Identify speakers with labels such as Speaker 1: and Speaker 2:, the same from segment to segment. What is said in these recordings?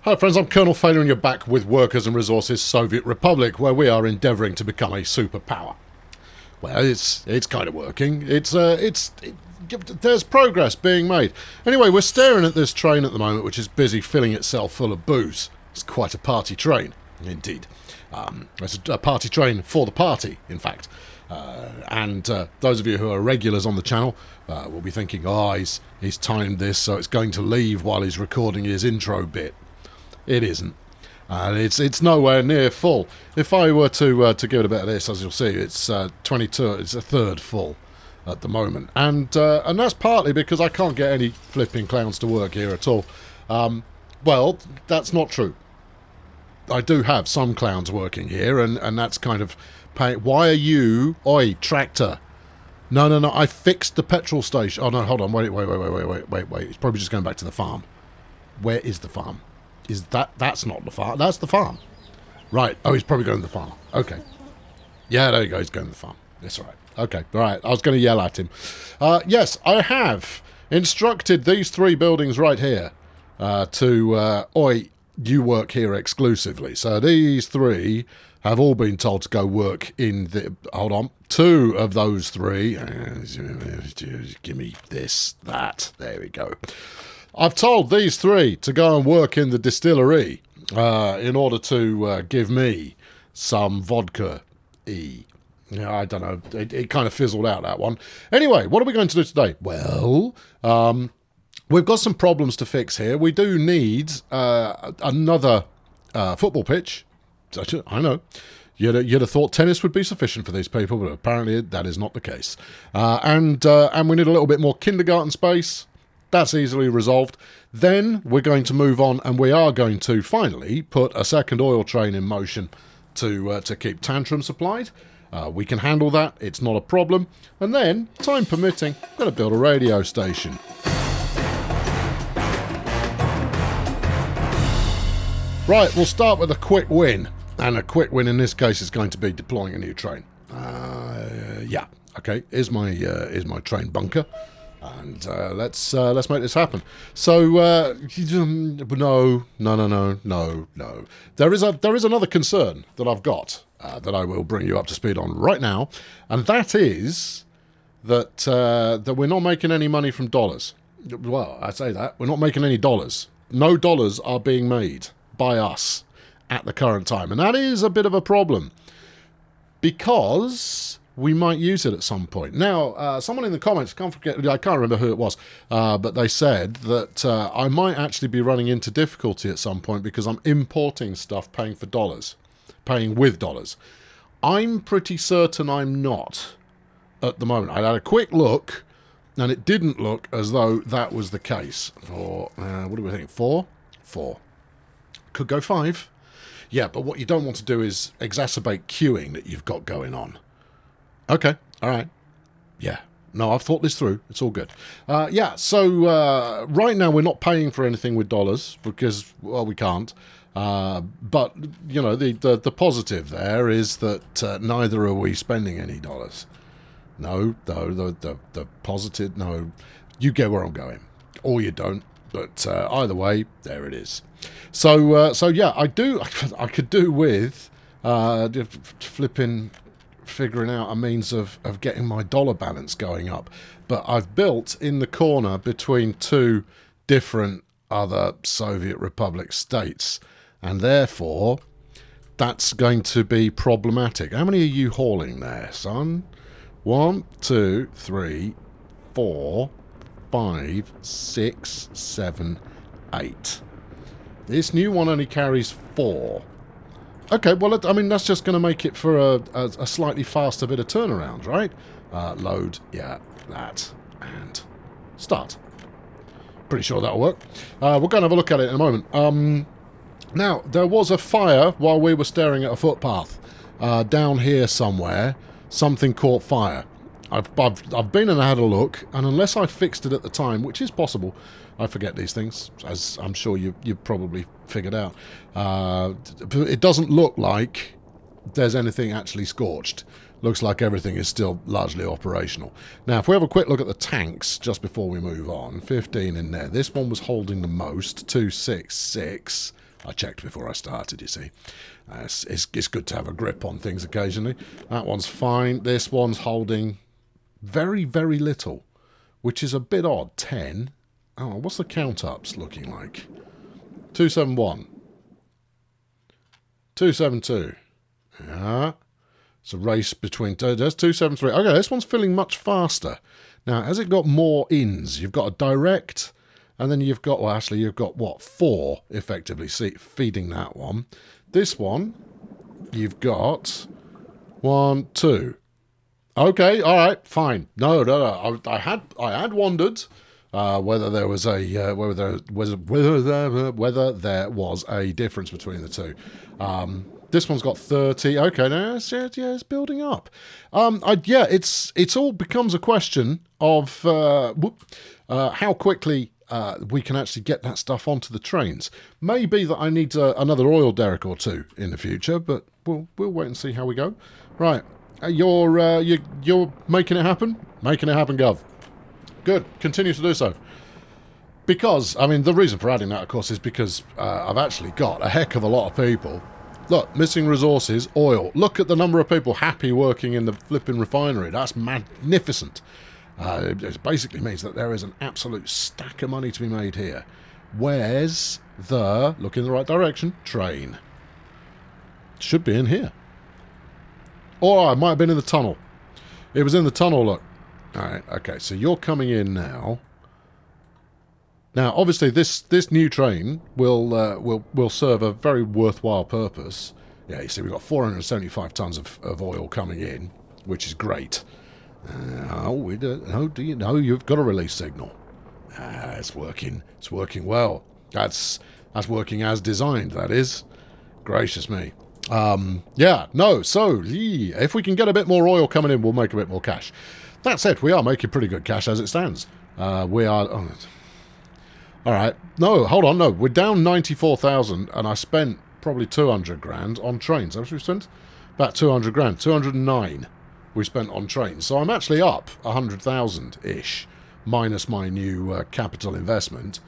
Speaker 1: Hi friends, I'm Colonel Failure and you're back with Workers and Resources Soviet Republic, where we are endeavouring to become a superpower. Well, it's kind of working. There's progress being made. Anyway, we're staring at this train at the moment, which is busy filling itself full of booze. It's quite a party train, indeed. It's a party train for the party, in fact. And those of you who are regulars on the channel will be thinking, he's timed this so it's going to leave while he's recording his intro bit. It isn't. It's nowhere near full. If I were to give it a bit of this, as you'll see, it's 22. It's a third full at the moment, and that's partly because I can't get any flipping clowns to work here at all. Well, that's not true. I do have some clowns working here, and that's kind of paying. Why are you, tractor? No. I fixed the petrol station. Oh no, hold on. Wait. He's probably just going back to the farm. Where is the farm? That's not the farm. That's the farm. Right. Oh, he's probably going to the farm. Okay. Yeah, there you go. He's going to the farm. That's all right. Okay. All right. I was going to yell at him. Yes, I have instructed these three buildings right here you work here exclusively. So these three have all been told to go work in the... Hold on. Two of those three... give me this, that. There we go. I've told these three to go and work in the distillery in order to give me some vodka-y. Yeah, I don't know. It kind of fizzled out, that one. Anyway, what are we going to do today? Well, we've got some problems to fix here. We do need another football pitch. I know. You'd have thought tennis would be sufficient for these people, but apparently that is not the case. And we need a little bit more kindergarten space. That's easily resolved. Then we're going to move on, and we are going to finally put a second oil train in motion to keep Tantrum supplied. We can handle that. It's not a problem. And then, time permitting, I'm going to build a radio station. Right, we'll start with a quick win. And a quick win in this case is going to be deploying a new train. Yeah, okay. Here's my train bunker. And let's make this happen. So no. There is another concern that I've got that I will bring you up to speed on right now, and that is that we're not making any money from dollars. Well, I say that we're not making any dollars. No dollars are being made by us at the current time, and that is a bit of a problem because we might use it at some point. Now, someone in the comments, I can't remember who it was, but they said that I might actually be running into difficulty at some point because I'm importing stuff paying with dollars. I'm pretty certain I'm not at the moment. I had a quick look, and it didn't look as though that was the case. For, what do we think, 4? 4. Could go 5. Yeah, but what you don't want to do is exacerbate queuing that you've got going on. Okay, all right. Yeah, no, I've thought this through. It's all good. So right now we're not paying for anything with dollars because, well, we can't. But, you know, the positive there is that neither are we spending any dollars. No, the positive, no. You get where I'm going. Or you don't. But either way, there it is. So yeah, I could do with figuring out a means of getting my dollar balance going up. But I've built in the corner between two different other Soviet Republic states, and therefore that's going to be problematic. How many are you hauling there, son? 1, 2, 3, 4, 5, 6, 7, 8. This new one only carries 4. Okay, well, I mean, that's just going to make it for a slightly faster bit of turnaround, right? Load, yeah, that, and start. Pretty sure that'll work. We're going to have a look at it in a moment. Now, there was a fire while we were staring at a footpath. Down here somewhere, something caught fire. I've been and had a look, and unless I fixed it at the time, which is possible, I forget these things, as I'm sure you've probably figured out. It doesn't look like there's anything actually scorched. looks like everything is still largely operational. Now, if we have a quick look at the tanks just before we move on, 15 in there. This one was holding the most, 266. I checked before I started, you see. It's good to have a grip on things occasionally. That one's fine. This one's holding very, very little, which is a bit odd. 10. Oh, what's the count-ups looking like? 271. 272. Yeah. It's a race between... There's 273. Okay, this one's filling much faster. Now, has it got more ins? You've got a direct, and then you've got... Well, actually, you've got, what, 4, effectively, feeding that one. This one, you've got 1, 2. Okay, all right, fine. No. I had wondered whether there was a whether there was a difference between the two. This one's got 30. Okay, now it's building up. It's all becomes a question of how quickly we can actually get that stuff onto the trains. Maybe that I need another oil derrick or two in the future, but we'll wait and see how we go. Right, you're making it happen. Making it happen, Gov. Good. Continue to do so. Because, I mean, the reason for adding that, of course, is because I've actually got a heck of a lot of people. Look, missing resources, oil. Look at the number of people happy working in the flipping refinery. That's magnificent. It basically means that there is an absolute stack of money to be made here. Where's the, look in the right direction, train? Should be in here. Or it might have been in the tunnel. It was in the tunnel, look. Alright, okay, so you're coming in now. Now, obviously, this new train will serve a very worthwhile purpose. Yeah, you see, we've got 475 tons of oil coming in, which is great. Do you know you've got a release signal? It's working. It's working well. That's working as designed, that is. Gracious me. So if we can get a bit more oil coming in, we'll make a bit more cash. That said, we are making pretty good cash as it stands. We are... Oh, all right. No, hold on. No, we're down 94,000, and I spent probably 200 grand on trains. How much we spent? About 200 grand. 209 we spent on trains. So I'm actually up 100,000-ish, minus my new capital investment.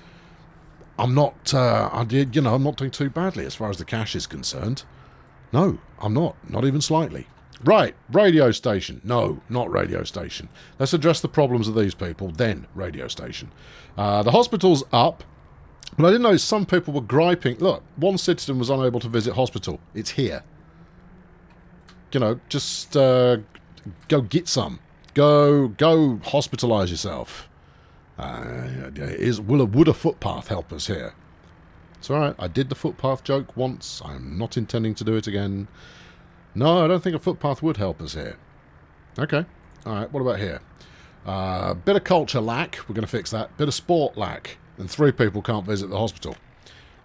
Speaker 1: I'm not... I'm not doing too badly as far as the cash is concerned. No, I'm not. Not even slightly. Right, radio station. No, not radio station. Let's address the problems of these people, then radio station. The hospital's up, but I didn't know some people were griping. Look, one citizen was unable to visit hospital. It's here. Just go get some. Go hospitalise yourself. Would a footpath help us here? It's alright, I did the footpath joke once. I'm not intending to do it again. No, I don't think a footpath would help us here. Okay. Alright, what about here? Bit of culture lack. We're going to fix that. Bit of sport lack. And 3 people can't visit the hospital.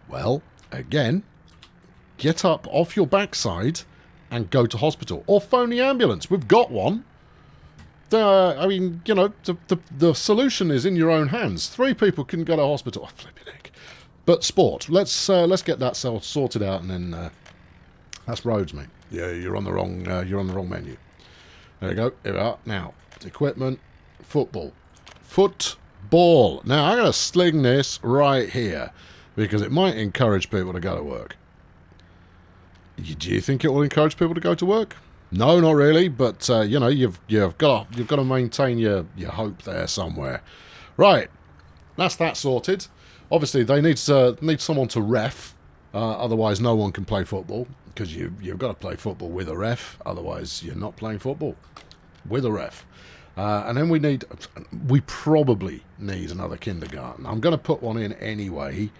Speaker 1: Well, again, get up off your backside and go to hospital. Or phone the ambulance. We've got one. The solution is in your own hands. 3 people can go to hospital. Oh, flipping heck. But sport. Let's get that sorted out, and then that's roads, mate. Yeah, you're on the wrong menu. There you go. Here we are. Now, equipment, football. Football. Now, I'm going to sling this right here because it might encourage people to go to work. Do you think it will encourage people to go to work? No, not really. But you've got to maintain your hope there somewhere. Right. That's that sorted. Obviously, they need someone to ref. Otherwise, no one can play football. Because you've got to play football with a ref, otherwise you're not playing football with a ref. And then we probably need another kindergarten. I'm going to put one in anyway,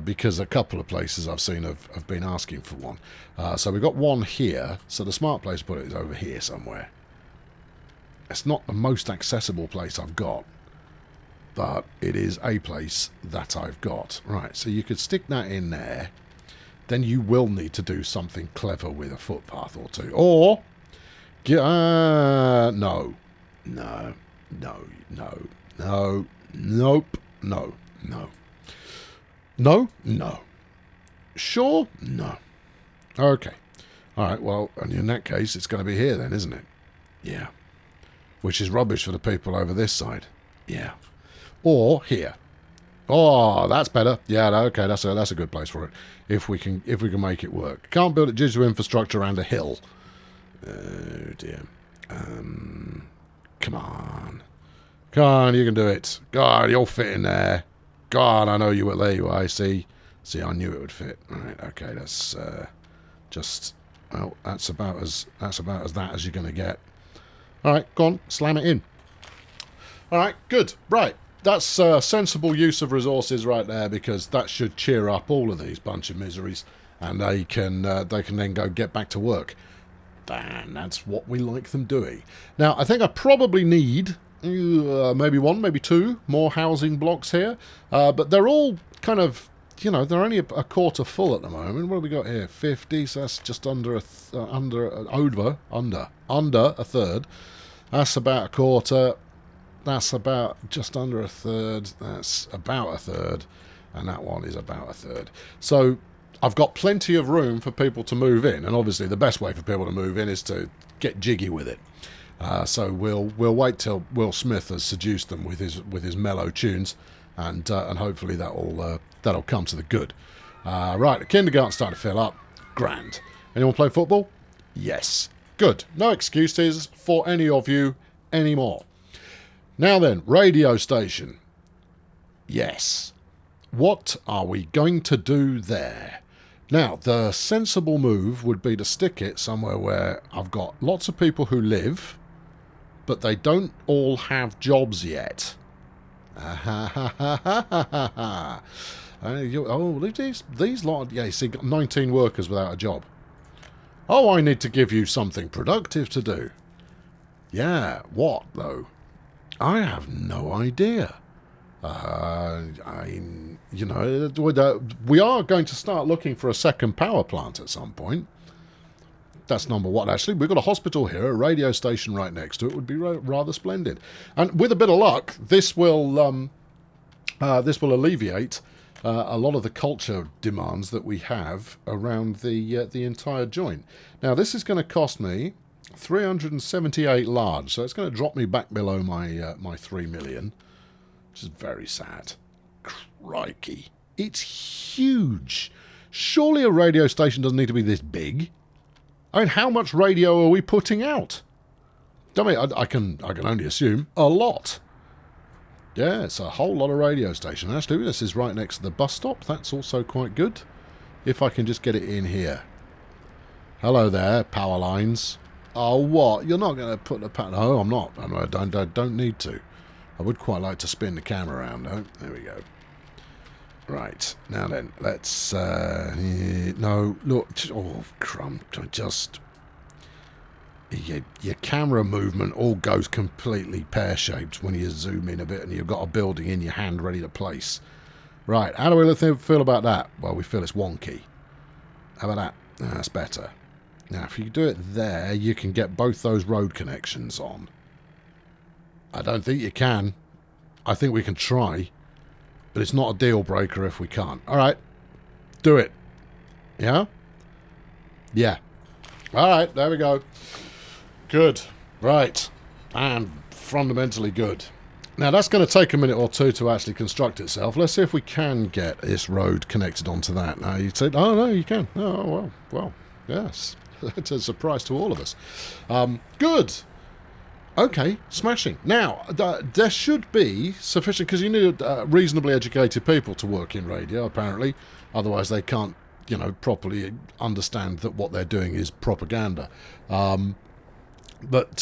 Speaker 1: because a couple of places I've seen have been asking for one. So we've got one here, so the smart place to put it is over here somewhere. It's not the most accessible place I've got, but it is a place that I've got. Right, so you could stick that in there. Then you will need to do something clever with a footpath or two. Or, nope, no. Sure? No. Okay. All right, well, and in that case, it's going to be here then, isn't it? Yeah. Which is rubbish for the people over this side. Yeah. Or here. Oh, that's better. Yeah, okay, that's a good place for it. If we can make it work. Can't build it due to infrastructure around a hill. Oh dear. Come on. Come on, you can do it. God, you'll fit in there. God, I know you will. There you are. See, I knew it would fit. Right, okay, that's just, well, that's about as that as you're going to get. All right, go on, slam it in. All right, good. Right, that's sensible use of resources right there, because that should cheer up all of these bunch of miseries, and they can then go get back to work. And that's what we like them doing. Now, I think I probably need maybe one, maybe two more housing blocks here, but they're all kind of, they're only a quarter full at the moment. What have we got here? 50, so that's just under a third. That's about a quarter. That's about just under a third. That's about a third, and that one is about a third. So I've got plenty of room for people to move in, and obviously the best way for people to move in is to get jiggy with it. So we'll wait till Will Smith has seduced them with his mellow tunes, and hopefully that'll come to the good. Right, the kindergarten's starting to fill up. Grand. Anyone play football? Yes. Good. No excuses for any of you anymore. Now then, radio station. Yes. What are we going to do there? Now, the sensible move would be to stick it somewhere where I've got lots of people who live, but they don't all have jobs yet. These lot, yeah, you see, got 19 workers without a job. Oh, I need to give you something productive to do. Yeah, what, though? I have no idea. We are going to start looking for a second power plant at some point. That's number one. Actually, we've got a hospital here, a radio station right next to it. Would be rather splendid. And with a bit of luck, this will alleviate a lot of the culture demands that we have around the entire joint. Now, this is going to cost me 378 large, so it's going to drop me back below my 3 million, which is very sad. Crikey. It's huge. Surely a radio station doesn't need to be this big. I mean, how much radio are we putting out? I mean, I can only assume a lot. Yeah, it's a whole lot of radio station. Actually, this is right next to the bus stop. That's also quite good. If I can just get it in here. Hello there, power lines. Oh, what? You're not going to put the pattern... No, I'm not. I don't need to. I would quite like to spin the camera around, though. There we go. Right. Now then, let's... no, look. Oh, crumb. Just... Your camera movement all goes completely pear-shaped when you zoom in a bit and you've got a building in your hand ready to place. Right. How do we feel about that? Well, we feel it's wonky. How about that? That's better. Now, if you do it there, you can get both those road connections on. I don't think you can. I think we can try. But it's not a deal breaker if we can't. All right. Do it. Yeah? Yeah. All right. There we go. Good. Right. And fundamentally good. Now, that's going to take a minute or two to actually construct itself. Let's see if we can get this road connected onto that. Now, you'd say, oh, no, you can. Oh, well, yes. It's a surprise to all of us. Good. Okay, smashing. Now, there should be sufficient, because you need reasonably educated people to work in radio, apparently. Otherwise, they can't, properly understand that what they're doing is propaganda. But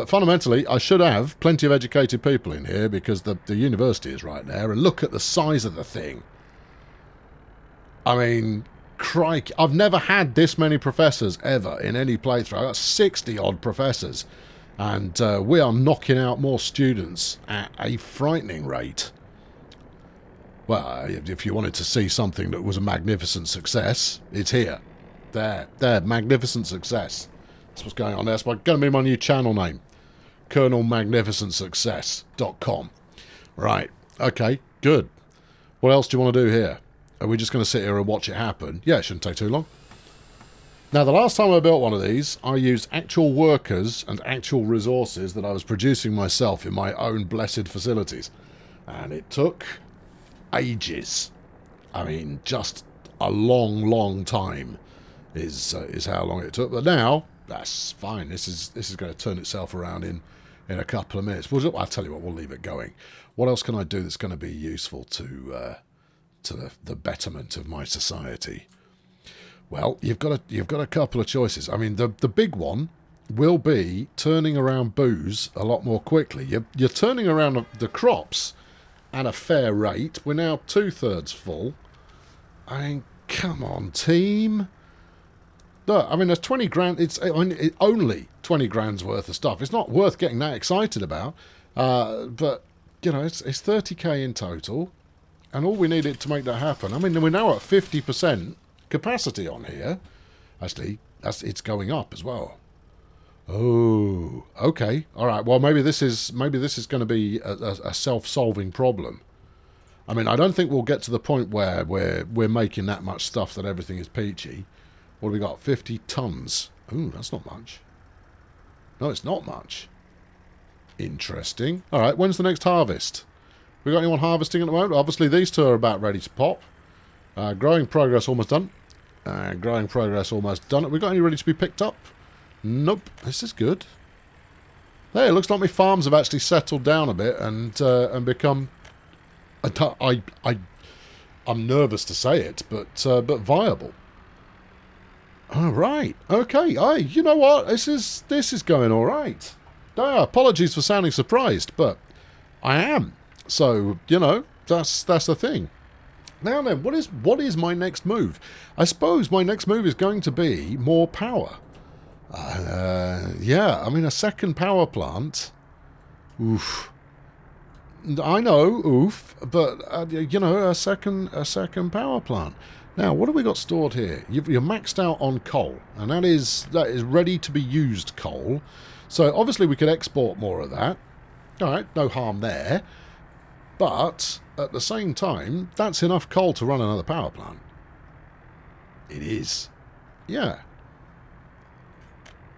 Speaker 1: fundamentally, I should have plenty of educated people in here, because the university is right there. And look at the size of the thing. I mean... Crikey, I've never had this many professors ever in any playthrough. I've got 60-odd professors. And we are knocking out more students at a frightening rate. Well, if you wanted to see something that was a magnificent success, it's here. There, magnificent success. That's what's going on there. It's going to be my new channel name. ColonelMagnificentSuccess.com. Right, okay, good. What else do you want to do here? Are we just going to sit here and watch it happen? Yeah, it shouldn't take too long. Now, the last time I built one of these, I used actual workers and actual resources that I was producing myself in my own blessed facilities. And it took ages. I mean, just a long, long time is how long it took. But now, that's fine. This is going to turn itself around in a couple of minutes. I'll tell you what, we'll leave it going. What else can I do that's going to be useful to the betterment of my society? Well, you've got a couple of choices. I mean, the big one will be turning around booze a lot more quickly. You're turning around the crops at a fair rate. We're now 2/3 full. I mean, come on, team. Look, I mean, there's 20 grand. It's only 20 grand's worth of stuff. It's not worth getting that excited about. But, you know, it's 30k in total. And all we needed to make that happen. I mean, we're now at 50% capacity on here. Actually, it's going up as well. Oh, okay. All right. Well, maybe this is going to be a self-solving problem. I mean, I don't think we'll get to the point where we're making that much stuff that everything is peachy. What have we got? 50 tons. Ooh, that's not much. No, it's not much. Interesting. All right. When's the next harvest? We got anyone harvesting at the moment? Obviously, these two are about ready to pop. Growing progress almost done. Growing progress almost done. Have we got any ready to be picked up? Nope. This is good. Hey, it looks like my farms have actually settled down a bit and become. I'm nervous to say it, but viable. All right. Okay. You know what? This is going all right. Apologies for sounding surprised, but I am. So, you know, that's the thing. Now then, what is my next move? I suppose my next move is going to be more power. Yeah, I mean, a second power plant. Oof. I know, oof, but, you know, a second power plant. Now, what have we got stored here? You're maxed out on coal, and that is ready to be used coal. So, obviously, we could export more of that. All right, no harm there. But, at the same time, that's enough coal to run another power plant. It is. Yeah.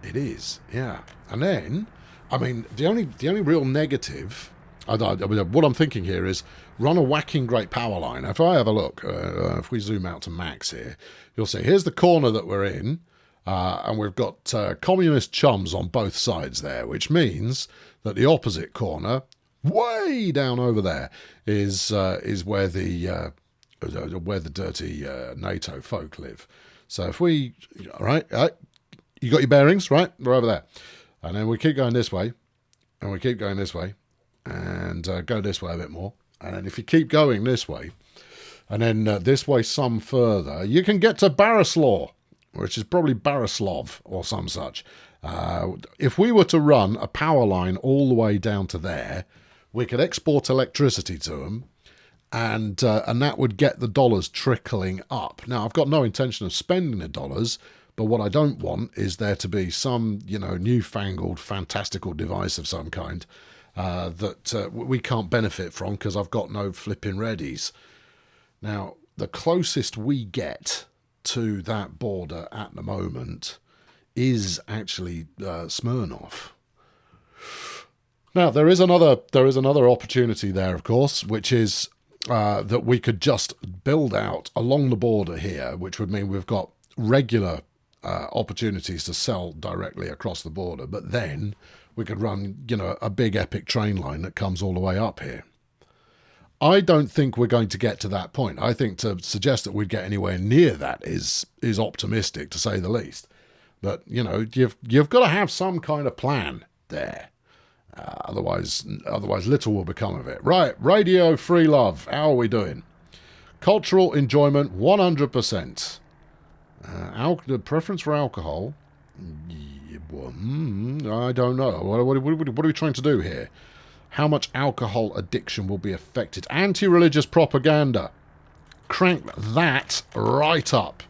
Speaker 1: It is, yeah. And then, I mean, the only real negative, what I'm thinking here is run a whacking great power line. If I have a look, if we zoom out to max here, you'll see here's the corner that we're in, and we've got communist chums on both sides there, which means that the opposite corner, way down over there, is where the dirty NATO folk live. So if we, all right, you got your bearings, right? We're over there. And then we keep going this way, and we keep going this way, and go this way a bit more. And then if you keep going this way, and then this way some further, you can get to Barislaw, which is probably Barislav or some such. If we were to run a power line all the way down to there, we could export electricity to them, and that would get the dollars trickling up. Now, I've got no intention of spending the dollars, but what I don't want is there to be some, you know, newfangled, fantastical device of some kind that we can't benefit from because I've got no flipping readies. Now, the closest we get to that border at the moment is actually Smirnov. Now, there is another opportunity there, of course, which is that we could just build out along the border here, which would mean we've got regular opportunities to sell directly across the border, but then we could run, you know, a big epic train line that comes all the way up here. I don't think we're going to get to that point. I think to suggest that we'd get anywhere near that is optimistic, to say the least. But, you know, you've got to have some kind of plan there. Otherwise little will become of it. Right, Radio Free Love, how are we doing? Cultural enjoyment, 100%. The preference for alcohol? I don't know. What are we trying to do here? How much alcohol addiction will be affected? Anti-religious propaganda. Crank that right up.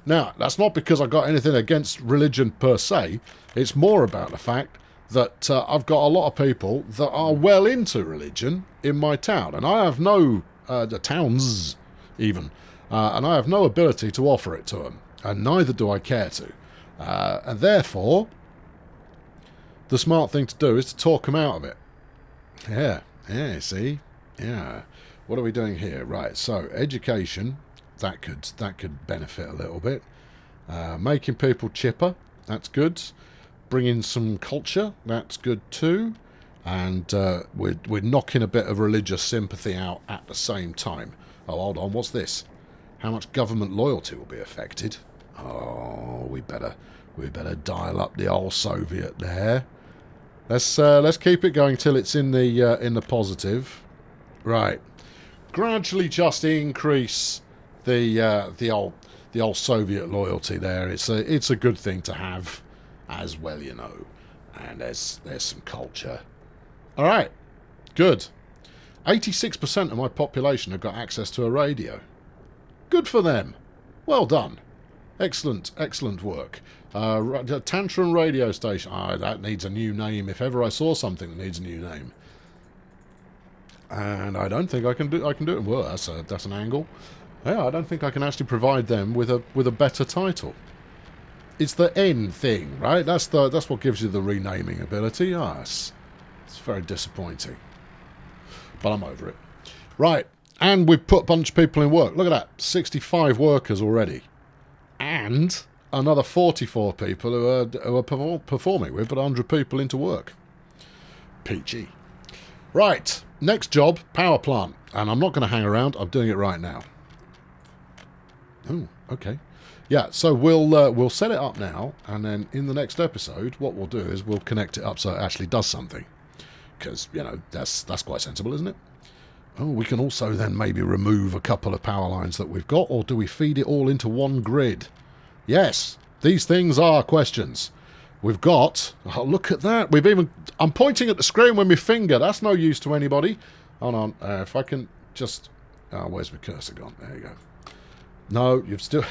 Speaker 1: Now, that's not because I've got anything against religion per se. It's more about the fact that I've got a lot of people that are well into religion in my town, and I have no, the towns even, and I have no ability to offer it to them, and neither do I care to. And therefore, the smart thing to do is to talk them out of it. Yeah, see? Yeah. What are we doing here? Right, so education, that could benefit a little bit. Making people chipper, that's good. Bringing some culture, that's good too. And we're knocking a bit of religious sympathy out at the same time. Oh, hold on, what's this? How much government loyalty will be affected? Oh, we better dial up the old Soviet there. Let's keep it going till it's in the positive. Right. Gradually just increase the old Soviet loyalty there. It's a good thing to have as well, you know. And there's some culture. All right. Good. 86% of my population have got access to a radio. Good for them. Well done. Excellent work. Tantrum radio station. That needs a new name. If ever I saw something that needs a new name. And I don't think I can do it. Well, that's an angle. Yeah, I don't think I can actually provide them with a better title. It's the N thing, right? That's what gives you the renaming ability. It's very disappointing. But I'm over it. Right, and we've put a bunch of people in work. Look at that, 65 workers already. And another 44 people who are performing. We've put 100 people into work. Peachy. Right, next job, power plant. And I'm not going to hang around, I'm doing it right now. Oh, okay. Yeah, so we'll set it up now, and then in the next episode, what we'll do is we'll connect it up so it actually does something. Because, you know, that's quite sensible, isn't it? Oh, we can also then maybe remove a couple of power lines that we've got, or do we feed it all into one grid? Yes, these things are questions. We've got... Oh, look at that. I'm pointing at the screen with my finger. That's no use to anybody. Hold on. If I can just... Oh, where's my cursor gone? There you go. No, you've still...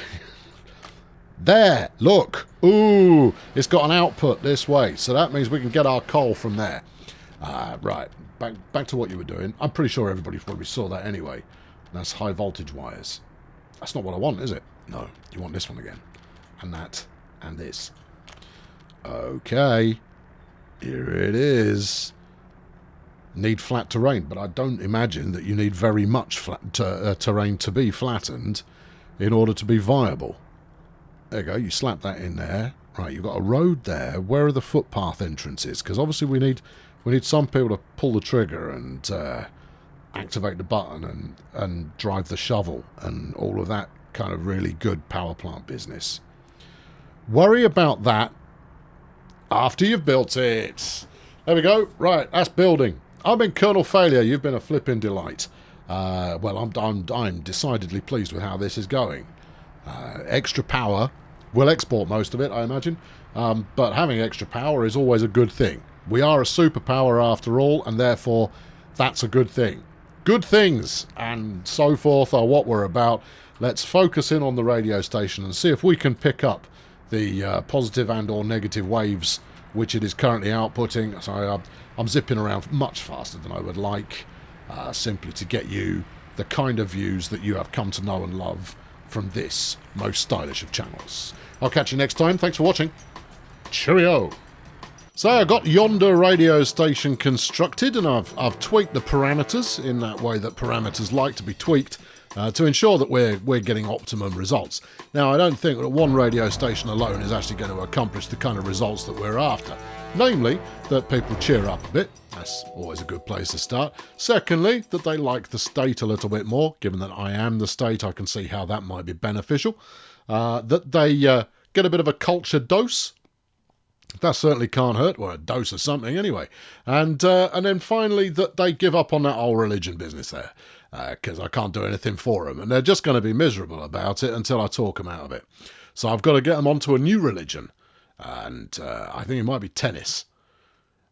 Speaker 1: There, look. Ooh, it's got an output this way. So that means we can get our coal from there. Right, back to what you were doing. I'm pretty sure everybody probably saw that anyway. That's high voltage wires. That's not what I want, is it? No, you want this one again. And that, and this. Okay, here it is. Need flat terrain, but I don't imagine that you need very much flat terrain to be flattened in order to be viable. There you go, you slap that in there. Right, you've got a road there. Where are the footpath entrances? Because obviously we need some people to pull the trigger and activate the button and drive the shovel and all of that kind of really good power plant business. Worry about that after you've built it. There we go. Right, that's building. I've been Colonel Failure. You've been a flipping delight. Well, I'm decidedly pleased with how this is going. Extra power. We'll export most of it, I imagine. But having extra power is always a good thing. We are a superpower after all, and therefore that's a good thing. Good things and so forth are what we're about. Let's focus in on the radio station and see if we can pick up the positive and or negative waves which it is currently outputting. So I'm zipping around much faster than I would like, simply to get you the kind of views that you have come to know and love from this most stylish of channels. I'll catch you next time. Thanks for watching. Cheerio. So I got yonder radio station constructed, and I've tweaked the parameters in that way that parameters like to be tweaked to ensure that we're getting optimum results. Now, I don't think that one radio station alone is actually going to accomplish the kind of results that we're after. Namely, that people cheer up a bit. That's always a good place to start. Secondly, that they like the state a little bit more. Given that I am the state, I can see how that might be beneficial. That they get a bit of a culture dose. That certainly can't hurt. Well, a dose of something anyway. And then finally, that they give up on that whole religion business there. Because I can't do anything for them. And they're just going to be miserable about it until I talk them out of it. So I've got to get them onto a new religion. And I think it might be tennis.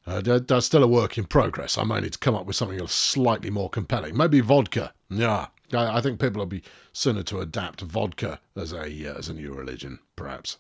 Speaker 1: That's still a work in progress. I might need to come up with something slightly more compelling. Maybe vodka. Yeah, I think people will be sooner to adapt vodka as a new religion, perhaps.